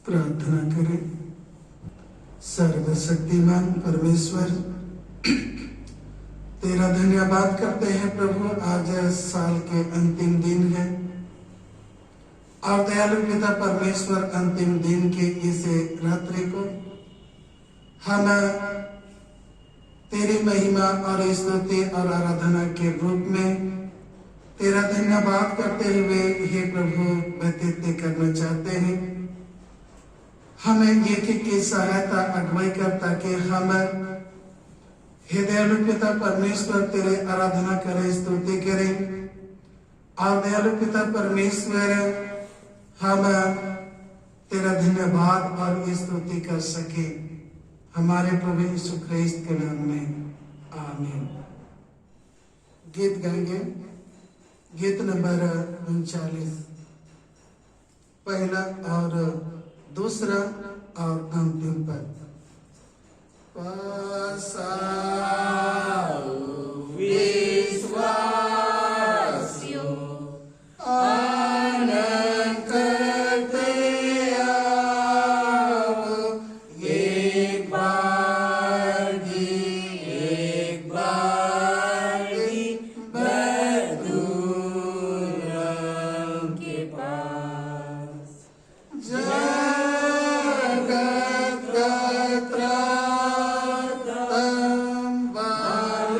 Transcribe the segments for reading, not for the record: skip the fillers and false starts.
प्रार्थना करें। सर्वशक्तिमान परमेश्वर, तेरा धन्यवाद करते हैं प्रभु। आज साल के अंतिम दिन है और दयालु पिता परमेश्वर, अंतिम दिन के इस रात्रि को हम तेरी महिमा और स्तुति और आराधना के रूप में तेरा धन्यवाद करते हुए हे प्रभु व्यतीत करना चाहते हैं। हमें ये की सहायता अगुवाई कर, ताकि हम हे दयालु पिता परमेश्वर तेरे आराधना करें, स्तुति करें और दयालु पिता परमेश्वर हम तेरा धन्यवाद और स्तुति कर सके। हमारे प्रभु यीशु ख्रिस्त के नाम में आमीन। गीत गाएंगे, गीत नंबर 39, पहला और दूसरा और अंतिम पद। Bye.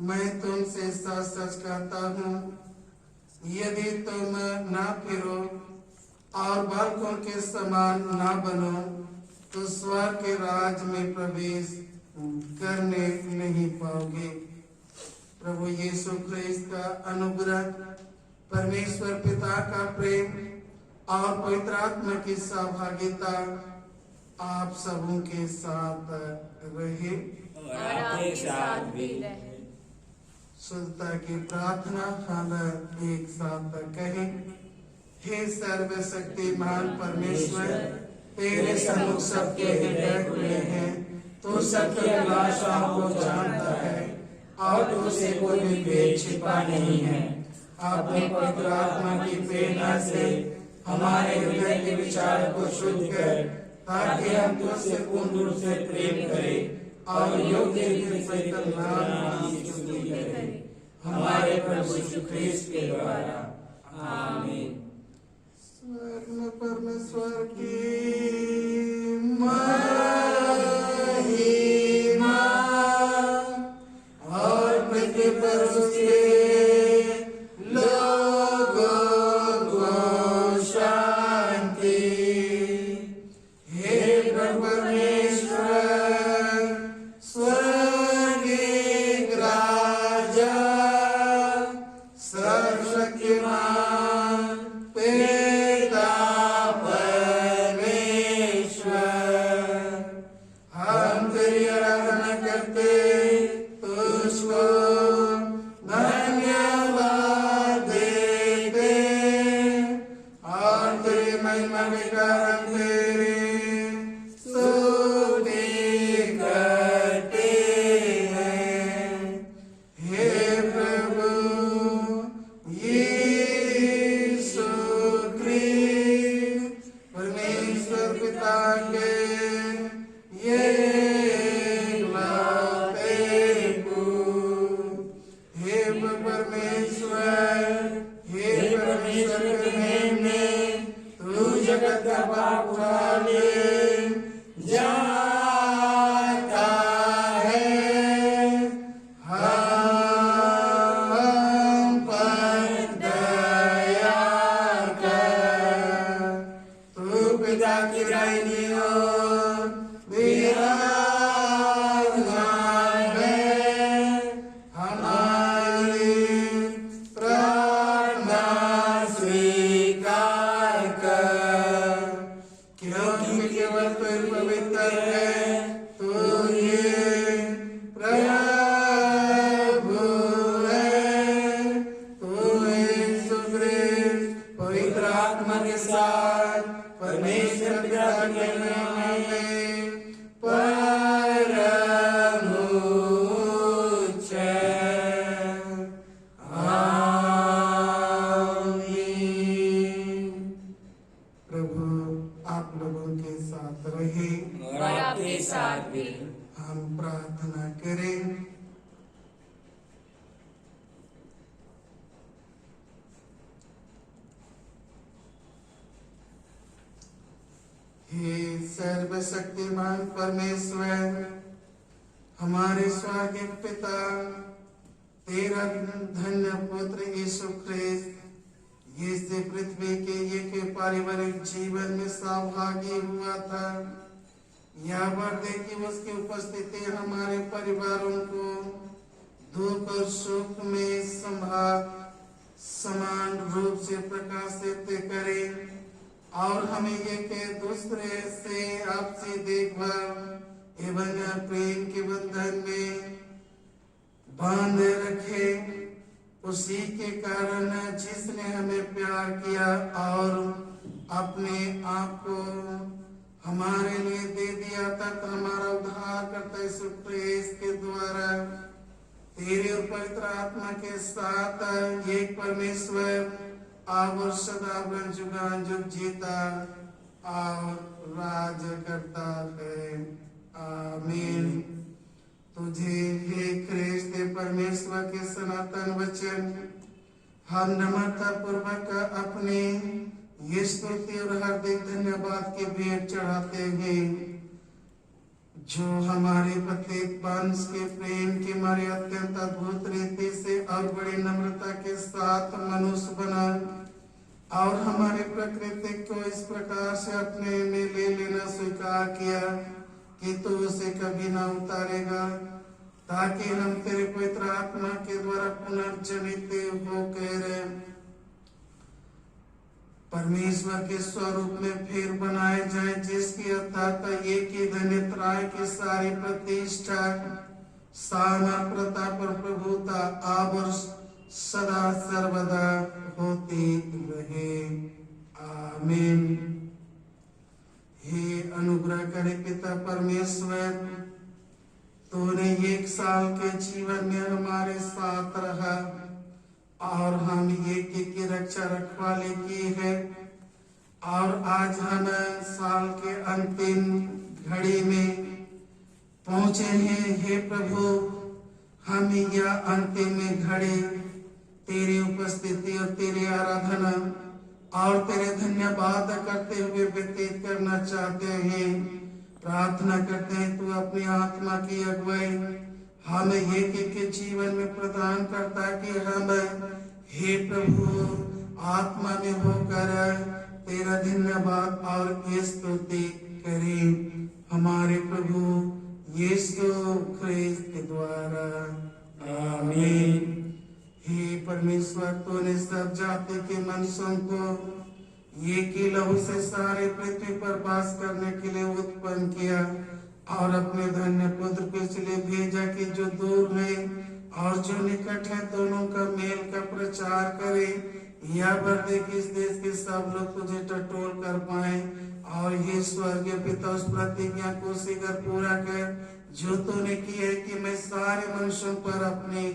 मैं तुमसे सच सच कहता हूँ, यदि तुम ना फिरो और बालकों के समान ना बनो तो स्वर्ग के राज में प्रवेश करने नहीं पाओगे। प्रभु यीशु ख्रिस्त का अनुग्रह, परमेश्वर पिता का प्रेम और पवित्र आत्मा की सहभागिता आप सबों के साथ रहे और आपके साथ भी रहे। शुद्धता की प्रार्थना हम एक साथ कहें। हे सर्वशक्तिमान परमेश्वर, तेरे सन्मुख सबके हृदय खुले हैं। तू सबकी अभिलाषाओं को जानता है और तुझसे कोई भी भेद छिपा नहीं है। अपने पवित्र आत्मा की प्रेरणा से हमारे हृदय के विचार को शुद्ध कर, ताकि हम तुझसे पूर्ण रूप से प्रेम करें और योग्य रीति से तेरा नाम की स्तुति करें, हमारे प्रभु यीशु ख्रिस्त के द्वारा। आमीन। स्वर्ग में परमेश्वर की महिमा और पृथ्वी पर उसके लोगों को शांति। हे प्रभु परमेश्वर, स्वर्गीय राजा, सर्वशक्तिमान पिता परमेश्वर, हम तेरी आराधना करते, तुझको धन्यवाद देते और तेरी महिमा के कारण तेरी स्तुति करते हैं। हे प्रभु यीशु ख्रिस्त, परमेश्वर पिता के ये इकलौते पुत्र, हे परमेश्वर, हे परमेश्वर के मेमने, तू जगत का पाप उठा ले जाता है। हम पर दया कर, तू पिता की दाहिनी ओर विराजमान है। हमारी प्रार्थना स्वीकार कर, क्योंकि केवल तू पवित्र है। तू ही प्रभु है। तू यीशु ख्रिस्त पवित्र आत्मा के साथ परमेश्वर पिता के नाम में परम उच्च है। आमीन। प्रभु आप लोगों के साथ रहे, और आपके साथ भी। हम प्रार्थना करें। हे सर्वशक्तिमान परमेश्वर, हमारे स्वर्गीय पिता, तेरा धन्य पुत्र यीशु ख्रिस्त ये पृथ्वी के एक पारिवारिक जीवन में सहभागी हुआ था। यह वर्दे की उसकी उपस्थिति हमारे परिवारों को दुख और सुख में समान रूप से प्रकाशित करे और हमें एक दूसरे से आपसी देखभाल एवं प्रेम के बंधन में बांधे रखे। उसी के कारण जिसने हमें प्यार किया और अपने आप को हमारे लिए दे दिया तक हमारा उद्धार करता यीशु ख्रिस्त के द्वारा तेरे और पवित्र आत्मा के साथ एक परमेश्वर अब और सदा जुगान जुग जीता और राज करता है। आमीन। तुझे हे ख्रिस्त परमेश्वर के सनातन वचन हम नम्रता पूर्वक अपने ये स्तुति और हार्दिक धन्यवाद की भेंट चढ़ाते हैं, जो हमारे प्रत्येक वंश के प्रेम की हमारे अत्यंत अद्भुत रीति से और बड़ी नम्रता के साथ मनुष्य बना और हमारे प्रकृति को इस प्रकार से अपने में ले लेना स्वीकार किया कि तू उसे कभी ना उतारेगा, ताकि हम तेरे पवित्र आत्मा के द्वारा पुनर्जनित होकर परमेश्वर के स्वरूप में फिर बनाए जाए, जिसकी अर्थात एक ही धन्यत्राय की सारी प्रतिष्ठा सामर्थ प्रताप और प्रभुता अब और सदा सर्वदा होती रहे। आमीन। हे अनुग्रह करे पिता परमेश्वर, तूने 1 साल के जीवन में हमारे साथ रहा और हम ये की रक्षा रखवाली की है, और आज हम साल के अंतिम घड़ी में पहुंचे हैं। हे प्रभु, हम यह अंतिम घड़ी तेरी उपस्थिति और तेरी आराधना और तेरे धन्यवाद करते हुए व्यतीत करना चाहते हैं। प्रार्थना करते हैं तू अपनी आत्मा की अगुवाई हम एक के जीवन में प्रदान करता, कि हम हे प्रभु आत्मा में होकर तेरा धन्यवाद और स्तुति करें हमारे प्रभु यीशु ख्रिस्त के द्वारा। आमीन। हे परमेश्वर, तूने सब जाति के मनुष्यों को एक ही लहू से सारे पृथ्वी पर वास करने के लिए उत्पन्न किया और अपने धन्य पुत्र को इसलिए भेजा कि जो दूर है और जो निकट है दोनों का मेल का प्रचार करे, यह बर्दे कि इस देश के सब लोग तुझे टटोल कर पाए और ये स्वर्गीय पिता उस प्रतिज्ञा को शीघ्र पूरा कर जो तूने की है कि मैं सारे मनुष्यों पर अपनी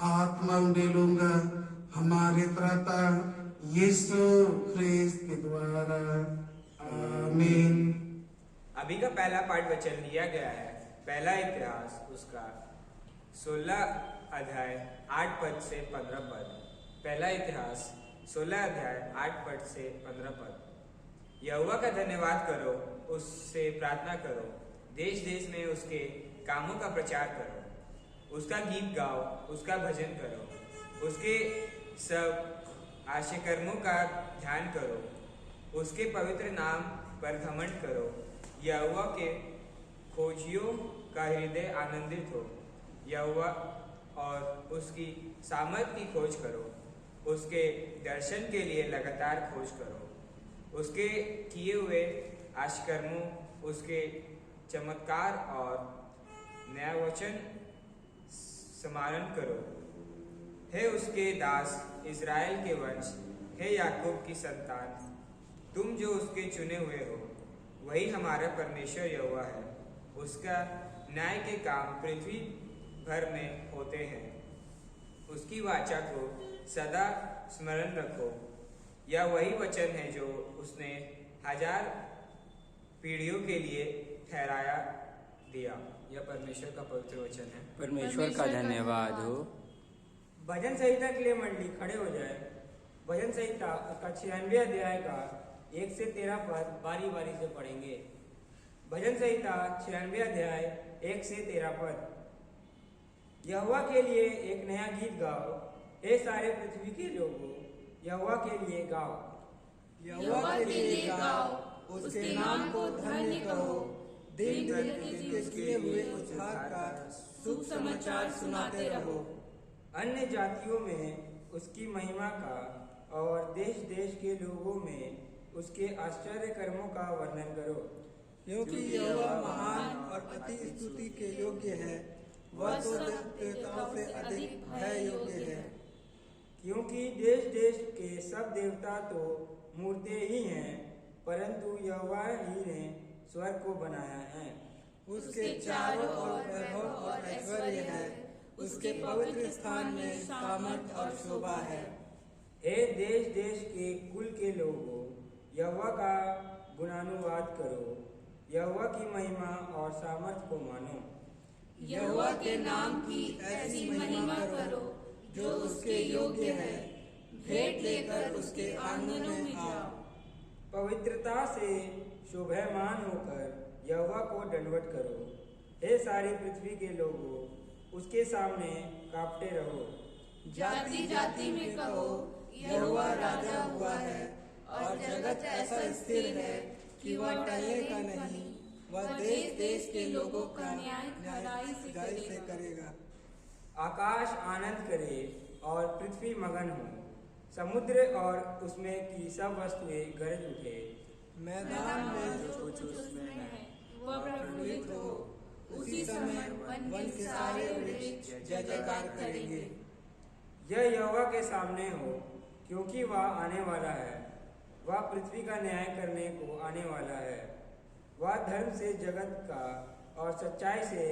आत्मा उंडेलूंगा, हमारे त्राता यीशु ख्रिस्त के द्वारा। आमीन। अभी का पहला पाठ वचन लिया गया है पहला इतिहास उसका 16 अध्याय 8 पद से 15 पद। पहला इतिहास 16 अध्याय 8 पद से 15 पद। यहोवा का धन्यवाद करो, उससे प्रार्थना करो, देश देश में उसके कामों का प्रचार करो, उसका गीत गाओ, उसका भजन करो, उसके सब आश्चर्यकर्मों का ध्यान करो, उसके पवित्र नाम पर घमंड करो। यहोवा के खोजियों का हृदय आनंदित हो, यहोवा और उसकी सामर्थ की खोज करो, उसके दर्शन के लिए लगातार खोज करो, उसके किए हुए आश्चर्यों, उसके चमत्कार और न्यायवचन स्मरण करो। हे उसके दास इस्राएल के वंश, हे याकूब की संतान, तुम जो उसके चुने हुए हो, वही हमारा परमेश्वर यहोवा है। उसका न्याय के काम पृथ्वी भर में होते हैं। उसकी वाचा को सदा स्मरण रखो। यह वही वचन है जो उसने 1000 पीढ़ियों के लिए ठहराया दिया। यह परमेश्वर का पवित्र वचन है। परमेश्वर का धन्यवाद हो। भजन संहिता के लिए मंडली खड़े हो जाए। भजन संहिता उसका 96 अध्याय का 1 से 13 पद बारी बारी से पढ़ेंगे। भजन संहिता 96 अध्याय 1 से 13 पद। यहोवा के लिए एक नया गीत गाओ, हे सारे पृथ्वी के लोगों, यहोवा के लिए गाओ। यहोवा के लिए गाओ, उसके नाम को धन्य कहो। दिन दिन उसके किए हुए उद्धार का शुभ समाचार सुनाते रहो। अन्य जातियों में उसकी महिमा का और देश देश के लोगों में उसके आश्चर्य कर्मों का वर्णन करो। क्योंकि यहोवा महान और अति स्तुति के योग्य है, वह तो देवताओं से अधिक भय योग्य है। क्योंकि देश देश के सब देवता तो मूर्तें ही हैं, परंतु यहोवा ही ने स्वर्ग को बनाया है। उसके चारों ओर वैभव और ऐश्वर्य है, उसके पवित्र स्थान में सामर्थ और शोभा है। हे देश देश के कुल के लोगों, यहोवा का गुणानुवाद करो, यहोवा की महिमा और सामर्थ को मानो। यहोवा के नाम की ऐसी महिमा करो जो उसके योग्य है। भेंट लेकर उसके आंगन में आओ। पवित्रता से शोभायमान होकर यहोवा को दंडवत करो। हे सारी पृथ्वी के लोगों, उसके सामने कांपते रहो। जाति जाति में कहो, यहोवा राजा हुआ है, और जगत ऐसा स्थिर है कि वह टलने का नहीं। वह देश देश के लोगों का न्याय खराई से करेगा। आकाश आनंद करे और पृथ्वी मगन हो, समुद्र और उसमें की सब वस्तुएं गरज उठे। मैदान में जो कुछ उसमें है वह प्रफुल्लित हो। उसी समय वन के सारे वृक्ष जय जयकार करेंगे। यह यहोवा के सामने हो, क्योंकि वह आने वाला है। वह पृथ्वी का न्याय करने को आने वाला है। वह धर्म से जगत का और सच्चाई से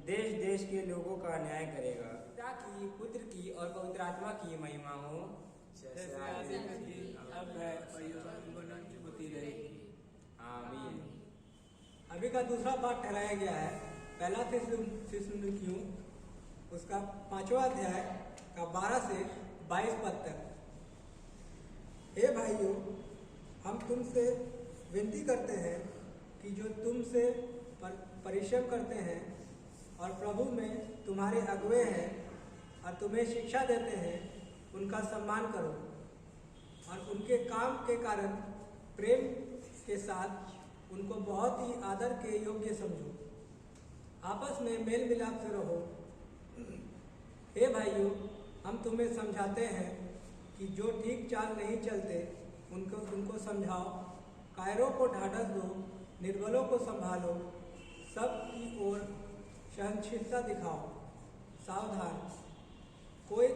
देश देश के लोगों का न्याय करेगा। पिता की, पुत्र की और पवित्र आत्मा की महिमा हो, जैसे आदि में थी, अब है और युगानुयुग होती रहेगी। आमीन। अभी का दूसरा पाठ ठहराया गया है पहला थिस्सलुनीकियों उसका 5वां अध्याय का 12 से 22 पद तक। हे भाइयों, हम तुमसे विनती करते हैं कि जो तुमसे परिश्रम करते हैं और प्रभु में तुम्हारे अगुवे हैं और तुम्हें शिक्षा देते हैं, उनका सम्मान करो और उनके काम के कारण प्रेम के साथ उनको बहुत ही आदर के योग्य समझो। आपस में मेल मिलाप से रहो। हे भाइयों, हम तुम्हें समझाते हैं कि जो ठीक चाल नहीं चलते उनको समझाओ। कायरों को ढाढ़स दो, निर्बलों को संभालो, सब की ओर सहनशीलता दिखाओ। सावधान, कोई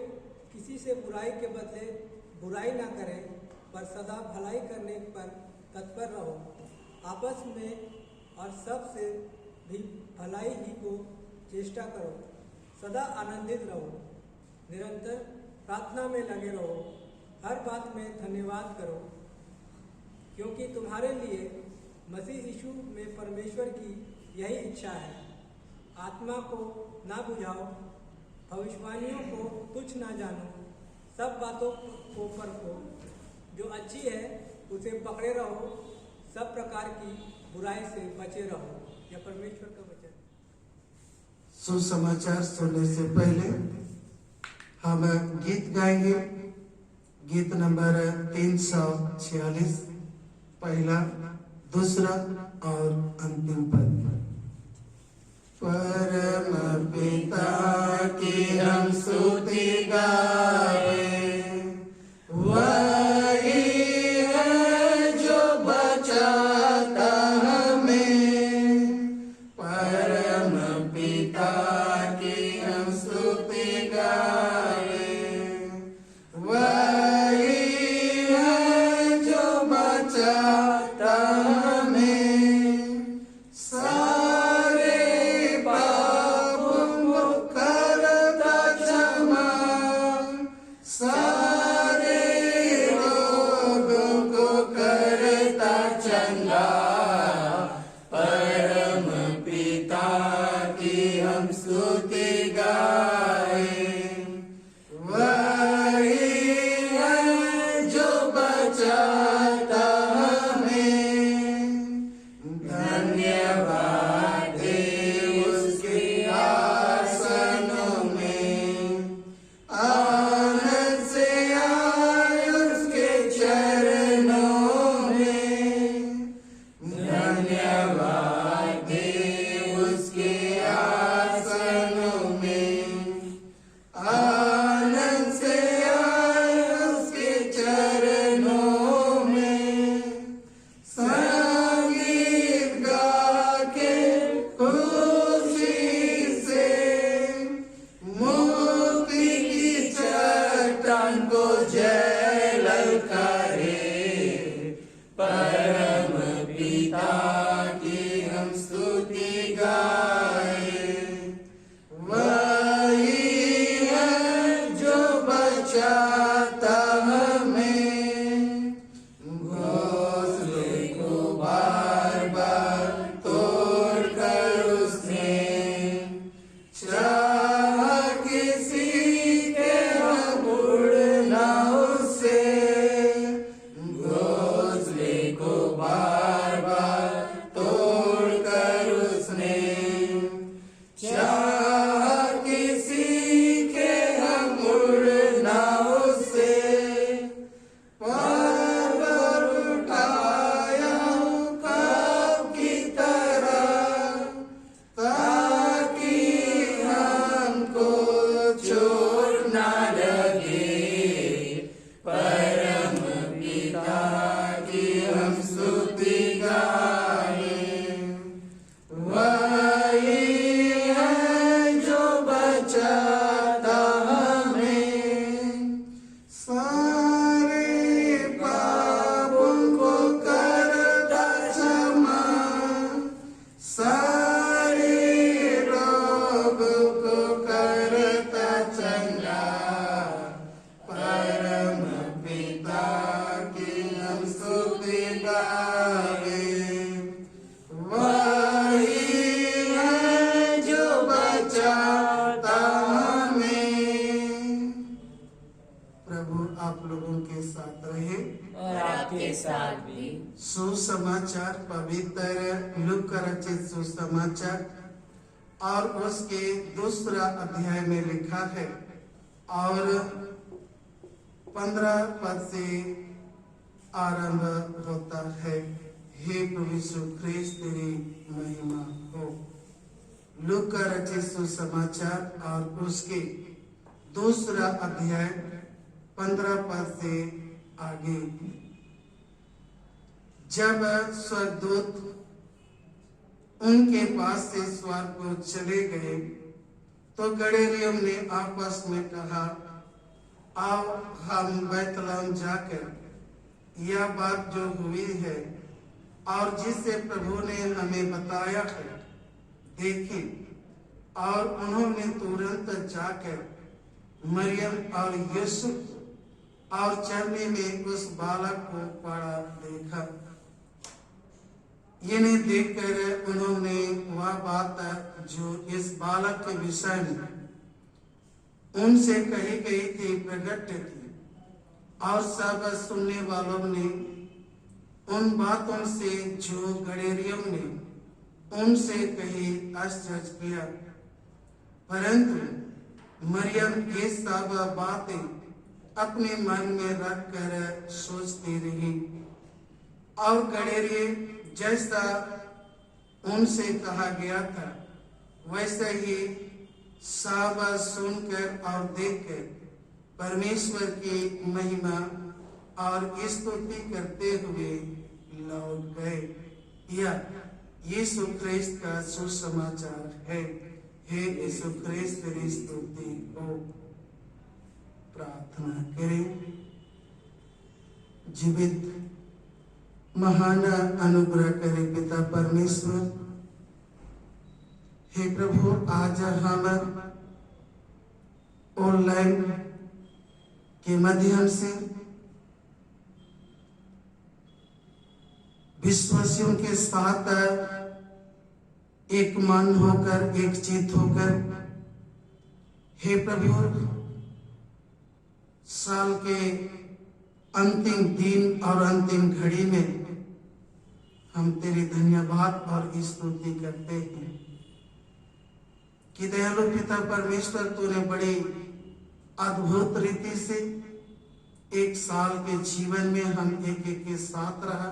किसी से बुराई के बदले बुराई ना करे, पर सदा भलाई करने पर तत्पर रहो। आपस में और सब से भी भलाई ही को चेष्टा करो। सदा आनंदित रहो, निरंतर प्रार्थना में लगे रहो। हर बात में धन्यवाद करो, क्योंकि तुम्हारे लिए मसीह यीशु में परमेश्वर की यही इच्छा है। आत्मा को ना बुझाओ, भविष्यवाणियों को तुच्छ ना जानो, सब बातों को परखो। जो अच्छी है उसे पकड़े रहो, सब प्रकार की बुराई से बचे रहो। यह परमेश्वर का वचन। सुसमाचार सुनने से पहले हम गीत गाएंगे। गीत नंबर 346, पहला, दूसरा और अंतिम पद। परम पिता की हम स्तुति गावे, वही है जो बचाता हमें। परम पिता की हम स्तुति गावे, वही है जो बचाता हमें। सारे पापों को करता क्षमा, सारे रोगों को करता चंगा। परम पिता की हम स्तुति गाए, वही है जो बचाता हमें। धन्यवाद दे उसके आसनों में, आनंद से आए उसके चरणों में। धन्यवाद दे उसके आसनों में, आनंद से आए उसके चरणों में। संगीत गा के खुशी से मुक्ति की चट्टान को जय ललकारे। परम पिता की हम स्तुति गाए, वही है जो बचाता हमें। घोंसले को बार बार तोड़ कर उसने चाहा किसी के हम उड़ना उससे। घोंसले को बार बार तोड़ कर उसने सुसमाचार पवित्र लूका रचित सुसमाचार और उसके दूसरा अध्याय में लिखा है और 15 पद से आरंभ होता है। हे प्रभु यीशु ख्रिस्त तेरी महिमा हो। लूका रचित सुसमाचार और उसके दूसरा अध्याय 15 पद से आगे। जब स्वर्गदूत उनके पास से स्वर्ग को चले गए तो गडरियों ने आपस में कहा, आओ हम बैतलहम जाकर यह बात जो हुई है और जिसे प्रभु ने हमें बताया है देखें। और उन्होंने तुरंत जाकर मरियम और यूसुफ और चरनी में उस बालक को पड़ा देखा। इन्हें देखकर उन्होंने वह बात जो इस बालक के विषय में उनसे कही गई थी प्रकट की, और सब सुनने वालों ने उन बातों से जो गडरियों ने उनसे कही आश्चर्य किया। परंतु मरियम ये सब बातें अपने मन में रखकर सोचती रही, और गडरिये जैसा उनसे कहा गया था वैसे ही सब सुनकर और देखकर परमेश्वर की महिमा और स्तुति करते हुए लौट गए। यह यीशु ख्रिस्त का सुसमाचार है। हे यीशु ख्रिस्त तेरी स्तुति हो। प्रार्थना करें। जीवित महान अनुग्रह करे पिता परमेश्वर, हे प्रभु आज हम ऑनलाइन के माध्यम से विश्वासियों के साथ एक मन होकर एक चित होकर, हे प्रभु साल के अंतिम दिन और अंतिम घड़ी में हम तेरी धन्यवाद और स्तुति करते हैं कि दयालु पिता परमेश्वर तूने बड़ी अद्भुत रीति से एक साल के जीवन में हम एक एक के साथ रहा,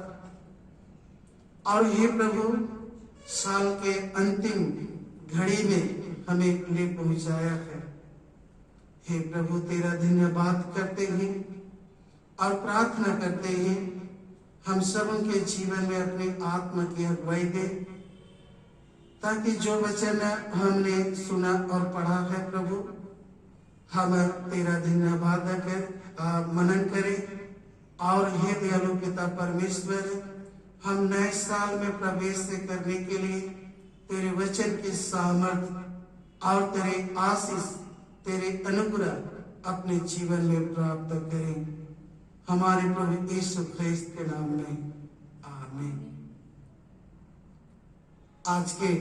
और हे प्रभु साल के अंतिम घड़ी में हमें ले पहुंचाया है। हे प्रभु तेरा धन्यवाद करते हैं और प्रार्थना करते हैं हम सब उनके जीवन में अपने आत्मा की अगुवाई दे, ताकि जो वचन हमने सुना और पढ़ा है प्रभु हम तेरा धन्यवाद कर मनन करें। और हे दयालु पिता परमेश्वर हम नए साल में प्रवेश करने के लिए तेरे वचन की सामर्थ और तेरे आशीष तेरे अनुग्रह अपने जीवन में प्राप्त करें। हमारे प्रभु यीशु ख्रिस्त के नाम में आमीन। आज के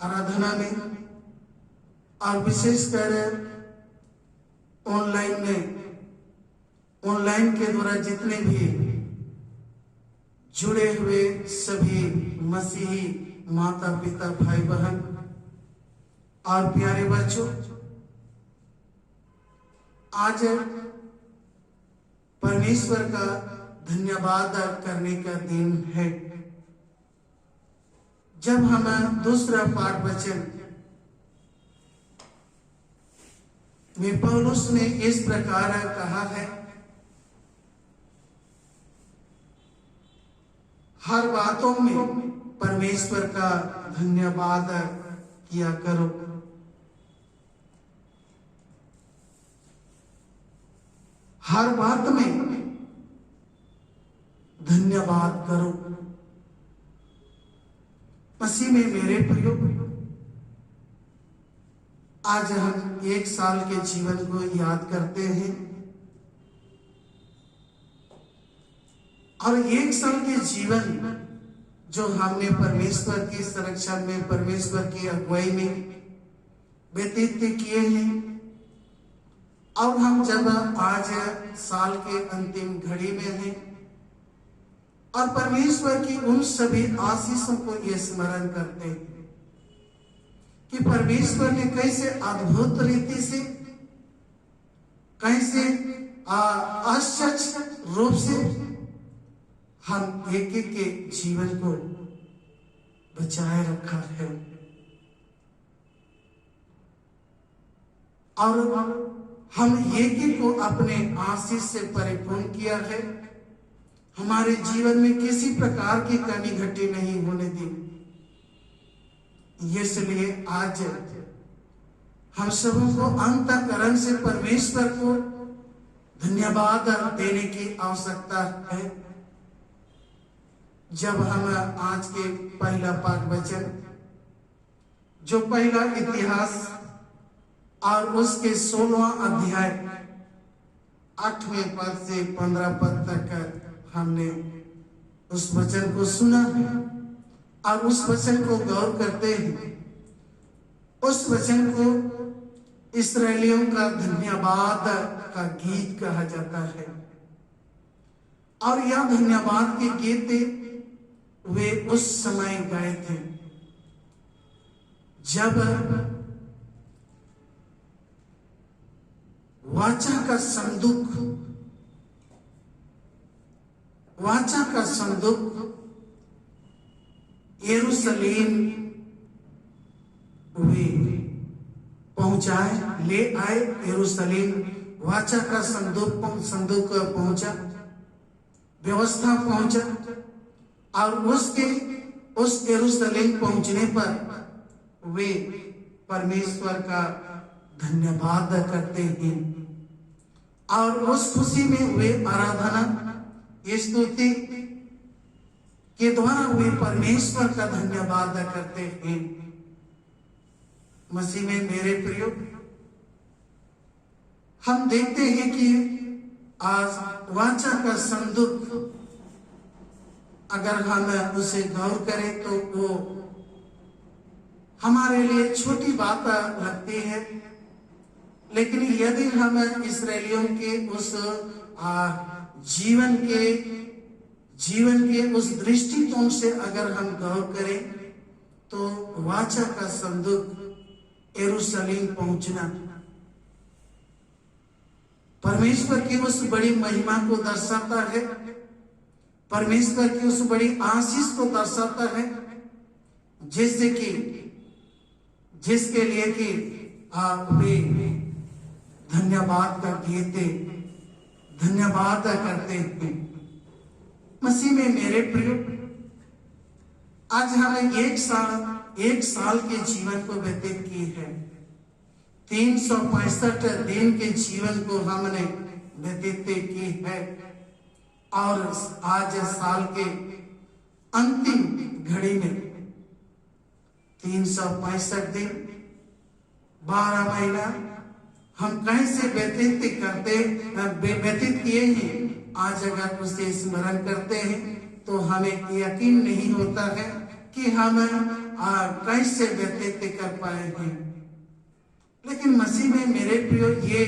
आराधना में और विशेषकर ऑनलाइन के द्वारा जितने भी जुड़े हुए सभी मसीही माता पिता भाई बहन और प्यारे बच्चों, आज परमेश्वर का धन्यवाद करने का दिन है, जब हम दूसरा पाठ वचन में पौलुस ने इस प्रकार कहा है, हर बातों में परमेश्वर का धन्यवाद किया करो। हर बात में धन्यवाद करो। मसीह में मेरे प्रियो, आज हम एक साल के जीवन को याद करते हैं और एक साल के जीवन जो हमने परमेश्वर की संरक्षण में परमेश्वर की अगुवाई में व्यतीत किए हैं, और हम जब आज साल के अंतिम घड़ी में हैं और परमेश्वर की उन सभी आशीषों को ये स्मरण करते हैं कि परमेश्वर ने कैसे अद्भुत रीति से, कैसे आश्चर्य रूप से हम एक एक के जीवन को बचाए रखा है। और हम एक एक को अपने आशीष से परिपूर्ण किया है। हमारे जीवन में किसी प्रकार की कमी घटी नहीं होने दी। इसलिए आज हम सबों को अंतःकरण से परमेश्वर को धन्यवाद देने की आवश्यकता है। जब हम आज के पहला पाठ वचन, जो पहला इतिहास और उसके 16वां अध्याय 8वें पद से 15 पद तक हमने उस वचन को सुना है और उस वचन को गौर करते हैं। उस वचन को इस्राएलियों का धन्यवाद का गीत कहा जाता है। और यह धन्यवाद के गीत वे उस समय गाए थे जब वाचा का संदूक यरूशलेम वे पहुंचाए, ले आए। यरूशलेम वाचा का संदूक पहुंचा, व्यवस्था पहुंचा और उस यरूशलेम पहुंचने पर वे परमेश्वर का धन्यवाद करते हैं और उस खुशी में वे आराधना, स्तुति के द्वारा वे परमेश्वर का धन्यवाद करते हैं। मसीह में मेरे प्रियो, हम देखते हैं कि आज वाचा का संदूक, अगर हम उसे गौर करें तो वो हमारे लिए छोटी बात लगती है, लेकिन यदि हम इस्राएलियों के उस जीवन के उस दृष्टिकोण से अगर हम गौर करें तो वाचा का संदूक यरूशलेम पहुंचना परमेश्वर की उस बड़ी महिमा को दर्शाता है, परमेश्वर की उस बड़ी आशीष को दर्शाता है, जिसके लिए कि वे धन्यवाद का गीत धन्यवाद करते हैं। मसीह में मेरे प्रियो, आज हमें एक साल के जीवन को व्यतीत की है। 365 दिन के जीवन को हमने व्यतीत की है और आज साल के अंतिम घड़ी में 365 दिन 12 महीना हम कैसे व्यतीत किए हैं। आज अगर उसे स्मरण करते हैं तो हमें यकीन नहीं होता है कि हम कैसे व्यतीत कर पाए हैं। लेकिन मसीह में मेरे प्रियो, ये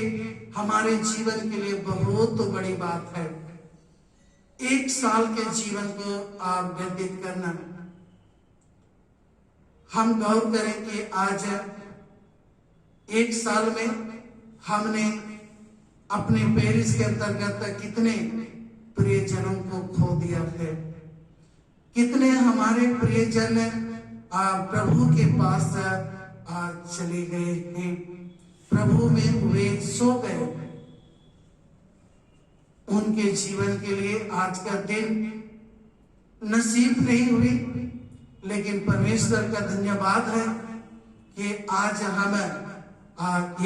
हमारे जीवन के लिए बहुत बड़ी बात है। एक साल के जीवन को आप व्यतीत करना, हम गौर करें कि आज एक साल में हमने अपने पेरिस के अंतर्गत कितने प्रियजनों को खो दिया है। कितने हमारे प्रियजन प्रभु के पास चले गए हैं, प्रभु में वे सो गए। उनके जीवन के लिए आज का दिन नसीब नहीं हुई, लेकिन परमेश्वर का धन्यवाद है कि आज हम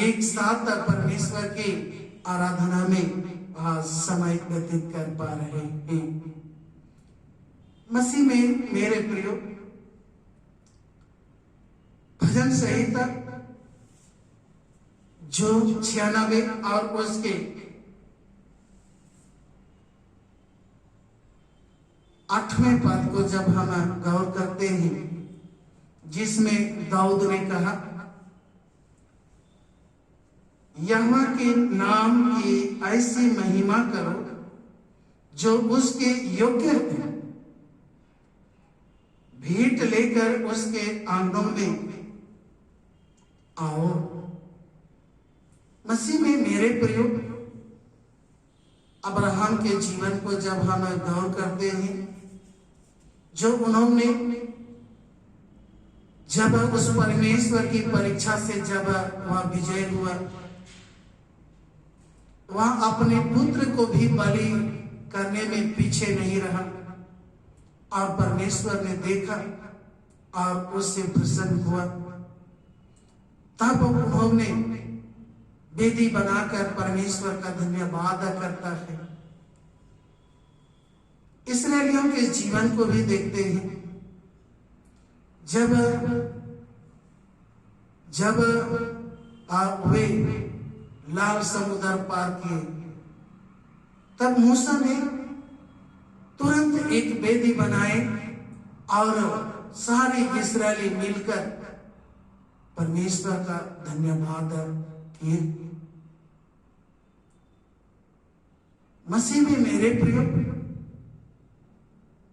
एक साथ परमेश्वर की आराधना में समय व्यतीत कर पा रहे हैं। मसीह में मेरे प्रियो, भजन संहिता जो 96 और उसके 8वें पद को जब हम गौर करते हैं, जिसमें दाऊद ने कहा, यहोवा के नाम की ऐसी महिमा करो जो उसके योग्य है। लेकर उसके आंगनों में आओ। मसीह में मेरे प्रियो, अब्राहम के जीवन को जब हम गौर करते हैं, जो उन्होंने जब उस परमेश्वर की परीक्षा से जब वह विजय हुआ, वह अपने पुत्र को भी बलि करने में पीछे नहीं रहा और परमेश्वर ने देखा और उससे प्रसन्न हुआ। तब उन्होंने वेदी बनाकर परमेश्वर का धन्यवाद करता है। इस्राएलियों के जीवन को भी देखते हैं। जब वे लाल समुद्र पार किए, तब मूसा ने तुरंत एक वेदी बनाए और सारे इस्राएली मिलकर परमेश्वर का धन्यवाद किए। मसीह में मेरे प्रियो,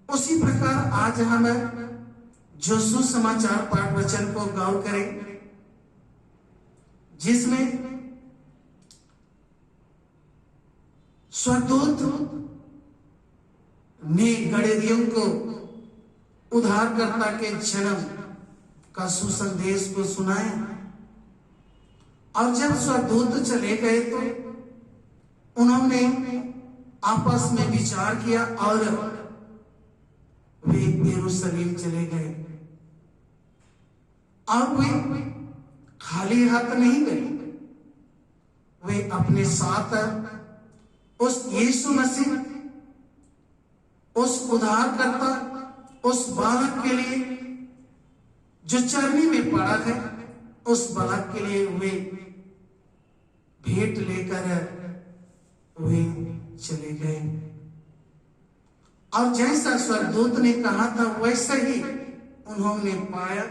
उसी प्रकार आज हम जो सुसमाचार पाठ वचन को गौर करें, जिसमें स्वर्गदूत ने गड़ेरियों को उद्धारकर्ता के जन्म का सुसंदेश को सुनाया। और जब स्वर्गदूत चले गए तो उन्होंने आपस में विचार किया और वे यरूशलेम चले गए। और वे खाली हाथ नहीं गए, वे अपने साथ उस यीशु मसीह, उस उद्धारकर्ता, उस बालक के लिए जो चरनी में पड़ा है, उस बालक के लिए वे भेंट लेकर वे चले गए। और जैसा स्वर्गदूत ने कहा था वैसा ही उन्होंने पाया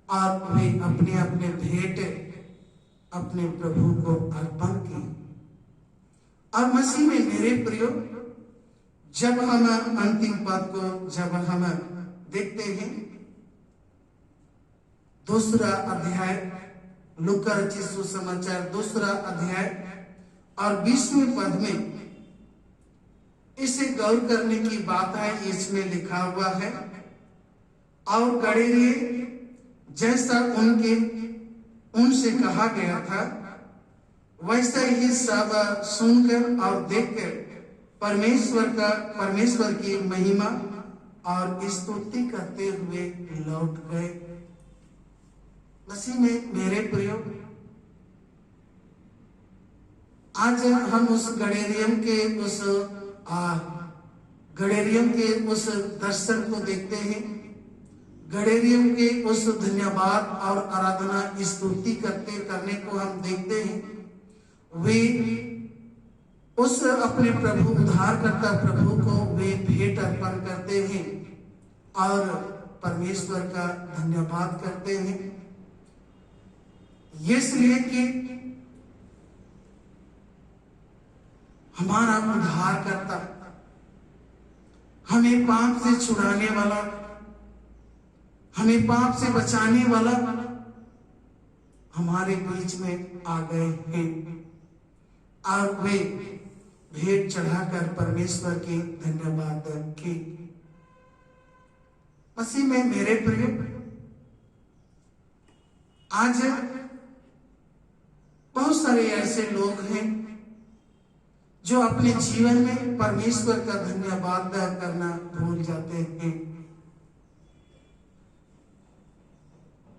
और वे अपने अपने भेंट अपने प्रभु को अर्पण की। और मसीह में मेरे प्रियो, जब हम अंतिम पद को जब हम देखते हैं, दूसरा अध्याय, लूका रचित सुसमाचार दूसरा अध्याय और 20वें पद में इसे गौर करने की बात है। इसमें लिखा हुआ है, और गड़ेरिए जैसा उनसे कहा गया था वैसा ही सब सुनकर और देखकर परमेश्वर की महिमा और स्तुति करते हुए लौट गए। मसीह में मेरे प्रियो, आज हम उस गड़ेरियम के उस दर्शन को देखते हैं। गड़ेरियम के उस धन्यवाद और आराधना स्तुति करने को हम देखते हैं। वे उस अपने प्रभु उद्धारकर्ता प्रभु को वे भेंट अर्पण करते हैं और परमेश्वर का धन्यवाद करते हैं, इसलिए कि हमारा उद्धारकर्ता, हमें पाप से छुड़ाने वाला, हमें पाप से बचाने वाला हमारे बीच में आ गए हैं और वे भेंट चढ़ाकर परमेश्वर की धन्यवाद की। मसीह में मेरे प्रिय, आज बहुत सारे ऐसे लोग हैं जो अपने जीवन में परमेश्वर का धन्यवाद करना भूल जाते हैं।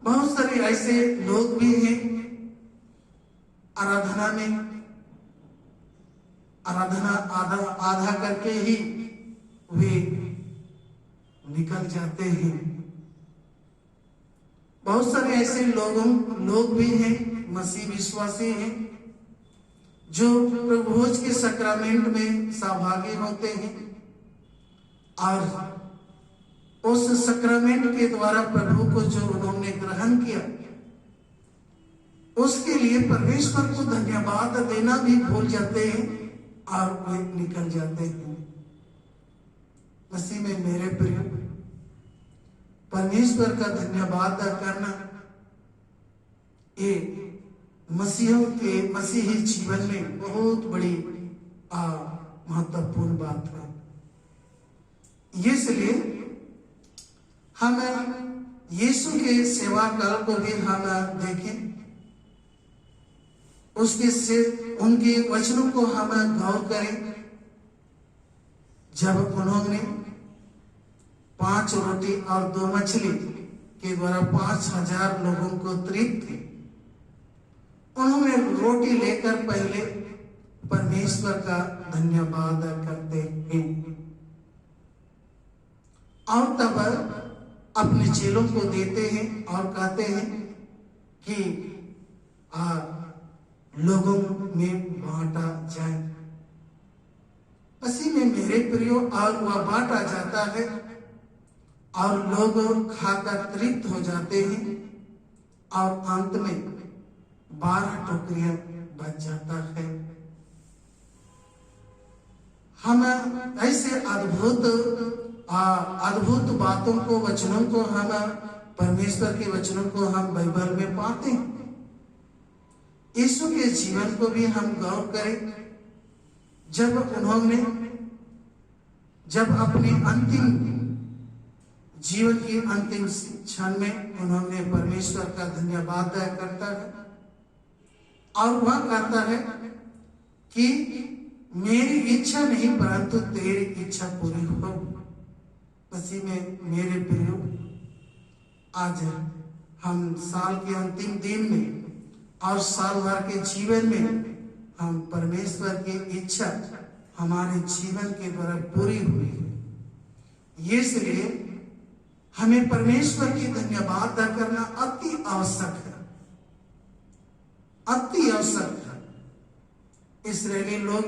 बहुत सारे ऐसे लोग भी हैं आराधना आधा करके ही वे निकल जाते हैं। बहुत सारे ऐसे लोग भी हैं, मसीह विश्वासी हैं, जो प्रभुभोज के सैक्रामेंट में सहभागी होते हैं और उस सैक्रामेंट के द्वारा प्रभु को जो उन्होंने ग्रहण किया, उसके लिए परमेश्वर को धन्यवाद देना भी भूल जाते हैं और वे निकल जाते हैं। मसीह में मेरे प्रिय, परमेश्वर का धन्यवाद करना ये मसीही जीवन में बहुत बड़ी महत्वपूर्ण बात है। इसलिए हम यीशु के सेवा काल को भी हम देखें, उनके वचनों को हम गौर करें। जब उन्होंने 5 रोटी और 2 मछली के द्वारा 5000 लोगों को तृप्त, उन्होंने रोटी लेकर पहले परमेश्वर का धन्यवाद करते हैं और तब अपने चेलों को देते हैं और कहते हैं कि लोगों में बांटा जाए। उसी में मेरे प्रियो और वह बांटा जाता है और लोग खाकर तृप्त हो जाते हैं और अंत में 12 टोकरियां बच जाता है। हम ऐसे अद्भुत बातों को, वचनों को, हम परमेश्वर के वचनों को हम बाइबल में पाते हैं। यीशु के जीवन को भी हम गौर करें। जब अपने अंतिम जीवन की अंतिम क्षण में उन्होंने परमेश्वर का धन्यवाद करता है और वह कहता है कि मेरी इच्छा नहीं परंतु तेरी इच्छा पूरी हो। उसी में मेरे प्रियो, आज हम साल के अंतिम दिन में और साल भर के जीवन में हम परमेश्वर की इच्छा हमारे जीवन के द्वारा पूरी हुई है। इसलिए हमें परमेश्वर की धन्यवाद करना अति आवश्यक है, अति आवश्यक है। इस्राएली लोग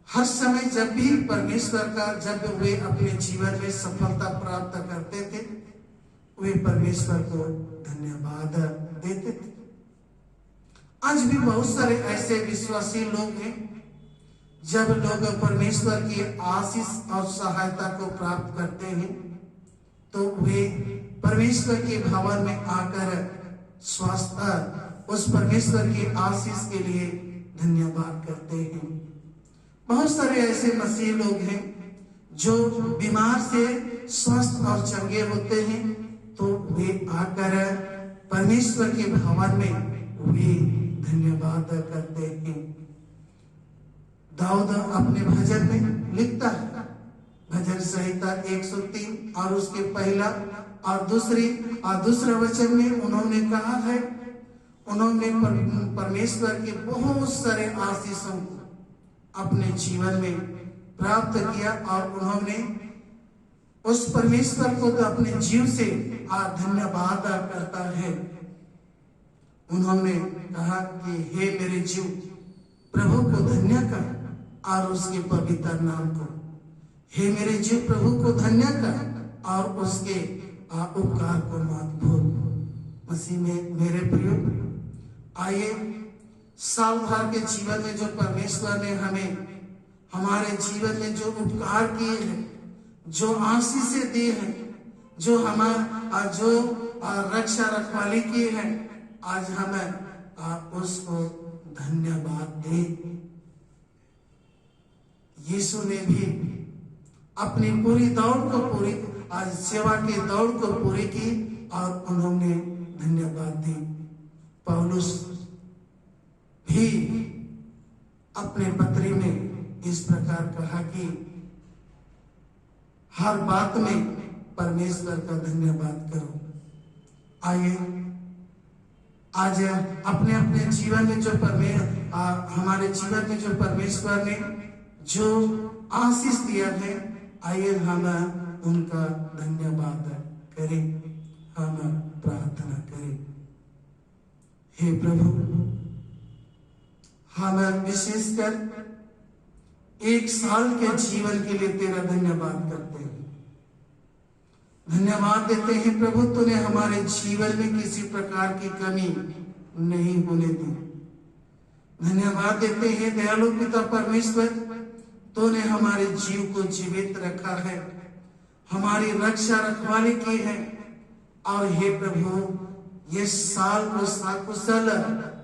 हर समय जब भी परमेश्वर का, जब वे अपने जीवन में सफलता प्राप्त करते थे, वे परमेश्वर को धन्यवाद देते थे। आज भी बहुत सारे ऐसे विश्वासी लोग हैं, जब लोग परमेश्वर की आशीष और सहायता को प्राप्त करते हैं तो वे परमेश्वर के भवन में आकर उस परमेश्वर की आशीष के लिए धन्यवाद करते हैं। बहुत सारे ऐसे मसीह लोग हैं जो बीमार से स्वस्थ और चंगे होते हैं तो वे आकर परमेश्वर के भवन में वे धन्यवाद करते हैं। दाऊद अपने भजन में लिखता है, भजन संहिता 103 और उसके पहला और दूसरा वचन में उन्होंने कहा है, उन्होंने परमेश्वर के बहुत सारे आशीषों को अपने जीवन में प्राप्त किया और उन्होंने उस परमेश्वर को तो अपने जीव से धन्यवाद करता है। उन्होंने कहा कि हे मेरे जीव प्रभु को धन्य कर और उसके पवित्र नाम को, हे मेरे जीव प्रभु को धन्य कर और उसके उपकार को मत भूल। मसीह में मेरे प्रियो, आइए साल भर के जीवन में जो परमेश्वर ने हमें हमारे जीवन में जो उपकार किए हैं, जो आशीषें दी हैं, जो हमारा जो रक्षा रखवाली की है, आज हमें उसको धन्यवाद दे। यीशु ने भी अपनी पूरी दौड़ को आज सेवा की दौड़ को पूरी की और उन्होंने धन्यवाद दी। पौलुस भी अपने पत्री में इस प्रकार कहा कि हर बात में परमेश्वर का धन्यवाद करो। आइए आज अपने अपने जीवन में जो हमारे जीवन में जो परमेश्वर ने जो आशीष दिया है, आइए हम उनका धन्यवाद करें, हम प्रार्थना करें। हे प्रभु, हम विशेषकर एक साल के जीवन के लिए तेरा धन्यवाद करते हैं, धन्यवाद देते हैं प्रभु। तूने हमारे जीवन में किसी प्रकार की कमी नहीं होने दी। धन्यवाद देते हैं दयालु पिता परमेश्वर, तूने हमारे जीव को जीवित रखा है, हमारी रक्षा रखवाली की है। और हे प्रभु, ये साल को सकुशल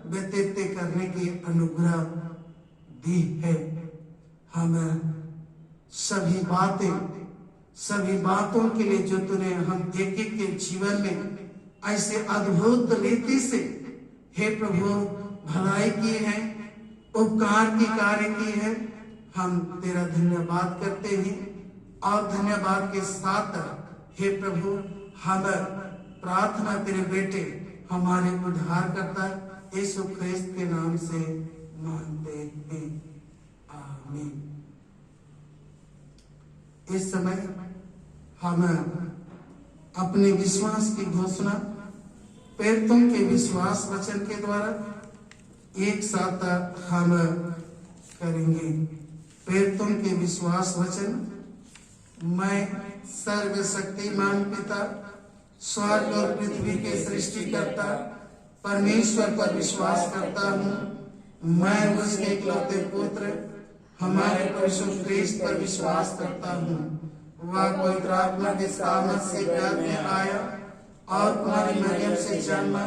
व्यतीत करने की अनुग्रह दी है। हम सभी बातों के लिए जो तूने हम एक एक के जीवन में ऐसे अद्भुत रीति से हे प्रभु भलाई की है, उपकार की कार्य की है, हम तेरा धन्यवाद करते हैं। और धन्यवाद के साथ हे प्रभु हम प्रार्थना तेरे बेटे हमारे उद्धारकर्ता यीशु ख्रिस्त के नाम से मांगते हैं, आमीन। इस समय हम अपने विश्वास की घोषणा प्रेरितों के विश्वास वचन के द्वारा एक साथ हम करेंगे। प्रेरितों के विश्वास वचन। मैं सर्वशक्तिमान पिता, स्वर्ग और पृथ्वी के सृष्टिकर्ता परमेश्वर पर विश्वास करता हूँ। मैं उसके इकलौते पुत्र हमारे प्रभु ख्रिस्त पर विश्वास करता हूँ। वह पवित्र आत्मा के सामर्थ से गर्भ में आया और कुमारी मरियम से जन्मा।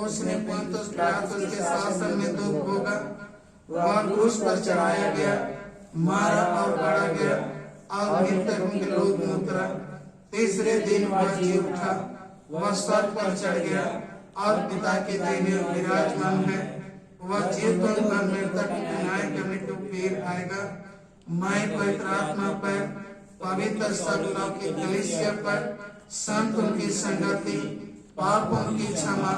उसने पुन्तियुस पिलातुस के शासन में दुख भोगा। वह क्रूस पर चढ़ाया गया, मारा और गाड़ा गया और मृतकों के लोक में उतरा। तीसरे दिन वह जी उठा। वह स्वर्ग पर चढ़ गया और पिता के दाहिने विराजमान है। वह जीवों और मृतकों को न्याय करने को फिर आएगा। मैं पवित्र आत्मा पर, पवित्र सभा की कलीसिया पर, संतों की संगति, पापों की क्षमा,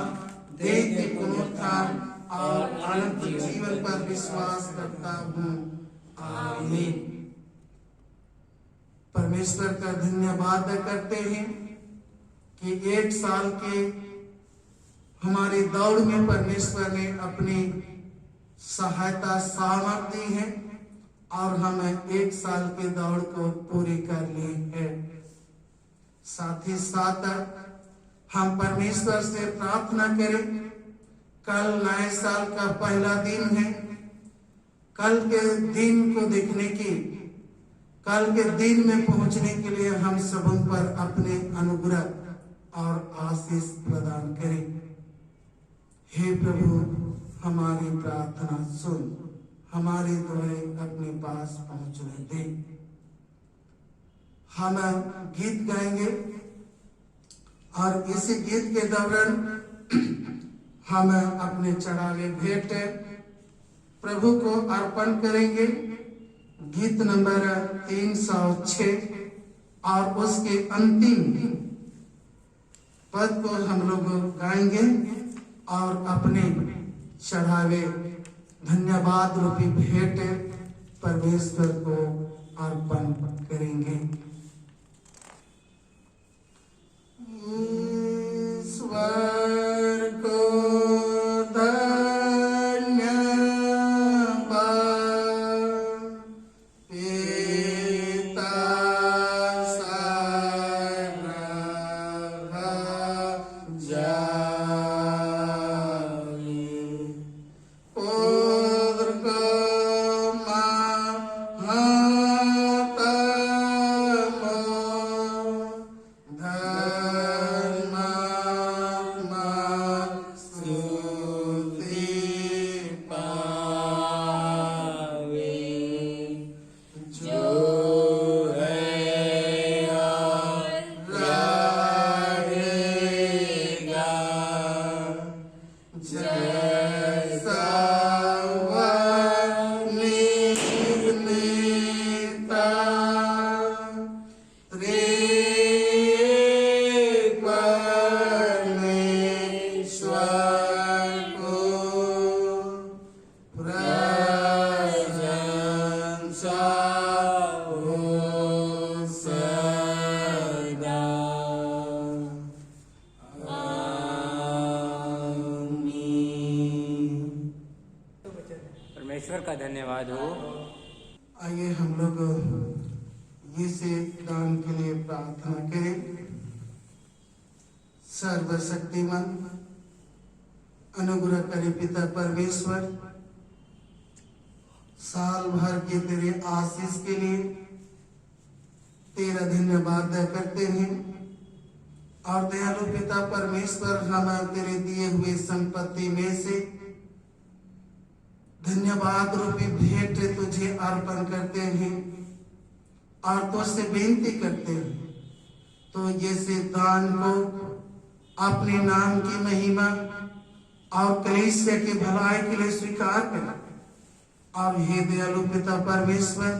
देह के पुनरुत्थान और अनंत जीवन पर विश्वास करता हूँ, आमीन। परमेश्वर का धन्यवाद करते हैं कि एक साल के हमारी दौड़ में परमेश्वर ने अपनी सहायता सामर्थ दी है और हमें एक साल की दौड़ को पूरी कर ली है। साथ ही साथ हम परमेश्वर से प्रार्थना करें। कल नए साल का पहला दिन है। कल के दिन को देखने की, कल के दिन में पहुंचने के लिए हम सबों पर अपने अनुग्रह और आशीष प्रदान करें। हे प्रभु, हमारी प्रार्थना सुन, हमारे द्वारे अपने पास पहुंचने दे। हम गीत गाएंगे और इसी गीत के दौरान हम अपने चढ़ावे भेंट प्रभु को अर्पण करेंगे। गीत नंबर 306 और उसके अंतिम पद को हम लोग गाएंगे और अपने चढ़ावे धन्यवाद रूपी भेंट परमेश्वर को अर्पण करेंगे। ईश्वर को परमेश्वर का धन्यवाद हो। आइए हम लोग इसे दान के लिए प्रार्थना करें। सर्वशक्तिमान अनुग्रह करे पिता परमेश्वर, साल भर के तेरे आशीष के लिए तेरा धन्यवाद करते हैं। और दयालु पिता परमेश्वर, हम तेरे दिए हुए संपत्ति में से धन्यवाद रूपी भेंट तुझे अर्पण करते हैं और तुझसे बेनती करते हैं तो जैसे दान को अपने नाम की महिमा और कलीसिया की भलाई के लिए स्वीकार कर। और हे दयालु पिता परमेश्वर,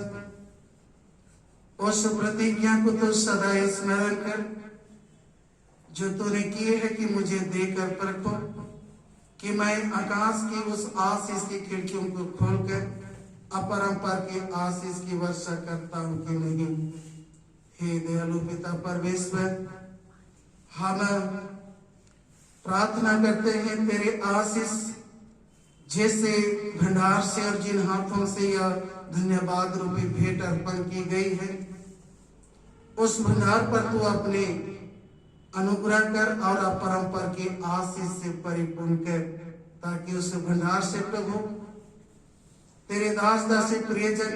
उस प्रतिज्ञा को तो सदा स्मरण कर जो तूने किए है कि मुझे देकर परखो कि मैं आकाश की उस आशीष की खिड़कियों को खोलकर अपरंपार की आशीष की वर्षा करता हूं कि नहीं। हे दयालु पिता परमेश्वर, हम प्रार्थना करते हैं तेरे आशीष जैसे भंडार से और जिन हाथों से यह धन्यवाद रूपी भेंट अर्पण की गई है, उस भंडार पर तू अपने अनुग्रह कर और अपरंपार की आशीष से परिपूर्ण कर, ताकि उस भंडार से प्रभु तेरे दास दासी प्रियजन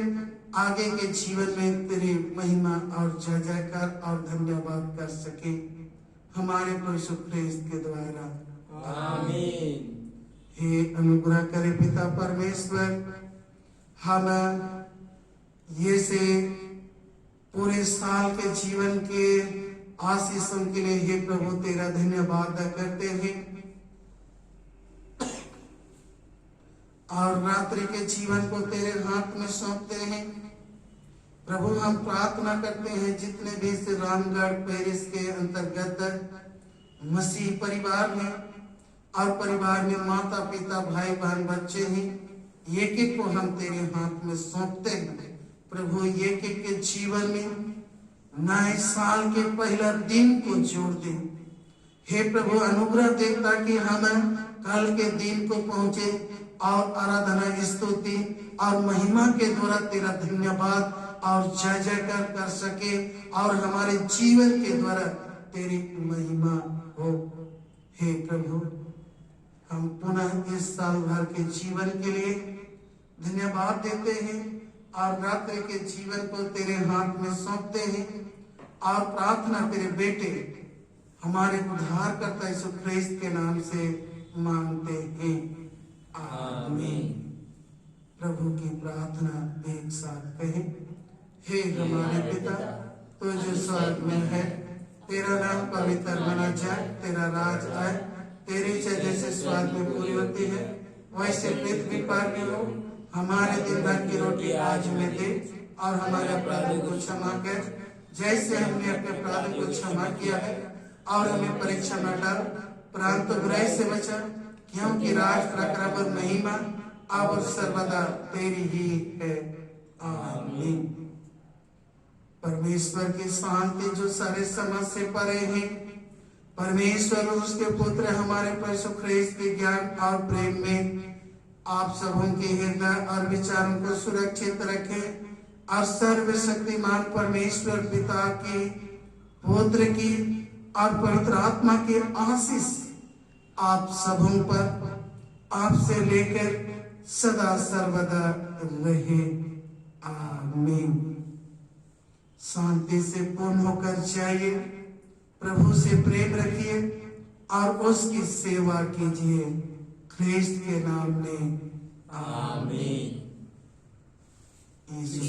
आगे के जीवन में तेरी महिमा और जय जयकार और धन्यवाद कर सके हमारे प्रभु ख्रीस्त के द्वारा। आमीन। हे अनुग्रह करे पिता परमेश्वर, हम ये से पूरे साल के जीवन के आशीषों के लिए हे प्रभु तेरा धन्यवाद करते हैं और रात्रि के जीवन को तेरे हाथ में सौंपते हैं। प्रभु हम प्रार्थना करते हैं जितने भी श्री रामगढ़ पेरिस के अंतर्गत मसीह परिवार हैं और परिवार में माता पिता भाई बहन बच्चे हैं, एक एक को हम तेरे हाथ में सौंपते हैं। प्रभु एक एक के जीवन में नए साल के पहला दिन को जोड़ दे। हे प्रभु अनुग्रह दे ताकि हम कल के दिन को पहुंचे और आराधना स्तुति और महिमा के द्वारा तेरा धन्यवाद और जय जयकार कर सके और हमारे जीवन के द्वारा तेरी महिमा हो। हे प्रभु, हम पुनः इस साल भर के जीवन के लिए धन्यवाद देते हैं और रात्रि के जीवन को तेरे हाथ में सौंपते हैं और प्रार्थना तेरे बेटे हमारे उद्धारकर्ता यीशु ख्रीस्त के नाम से मांगते हैं, आमीन। प्रभु की प्रार्थना एक साथ कहें। हे हमारे पिता, तू जो स्वर्ग में है, तेरा नाम पवित्र बना जाए, तेरा राज आए, तेरी इच्छा जैसे स्वर्ग में पूरी होती है वैसे पृथ्वी पर भी हो। हमारे दिन भर की रोटी आज हमें दे और हमारे अपराधों को क्षमा कर जैसे हमने अपने अपराधों को क्षमा किया है, और हमें परीक्षा न डाल परंतु बुराई से बचा, क्योंकि राज प्रताप और महिमा अब और सर्वदा तेरी ही है, आमीन। परमेश्वर की शांति जो सारे समझ से परे है, परमेश्वर और उसके पुत्र हमारे प्रभु ख्रीस्त के ज्ञान और प्रेम में आप सबों के हृदय और विचारों को सुरक्षित रखें और सर्वशक्तिमान परमेश्वर पिता की, पुत्र की और पवित्र आत्मा की आशीष आप सबों पर आपसे लेकर सदा सर्वदा रहे, आमीन। शांति से पूर्ण होकर जाइए, प्रभु से प्रेम रखिए और उसकी सेवा कीजिए, ख्रीस्त के नाम में, आमीन। यीशु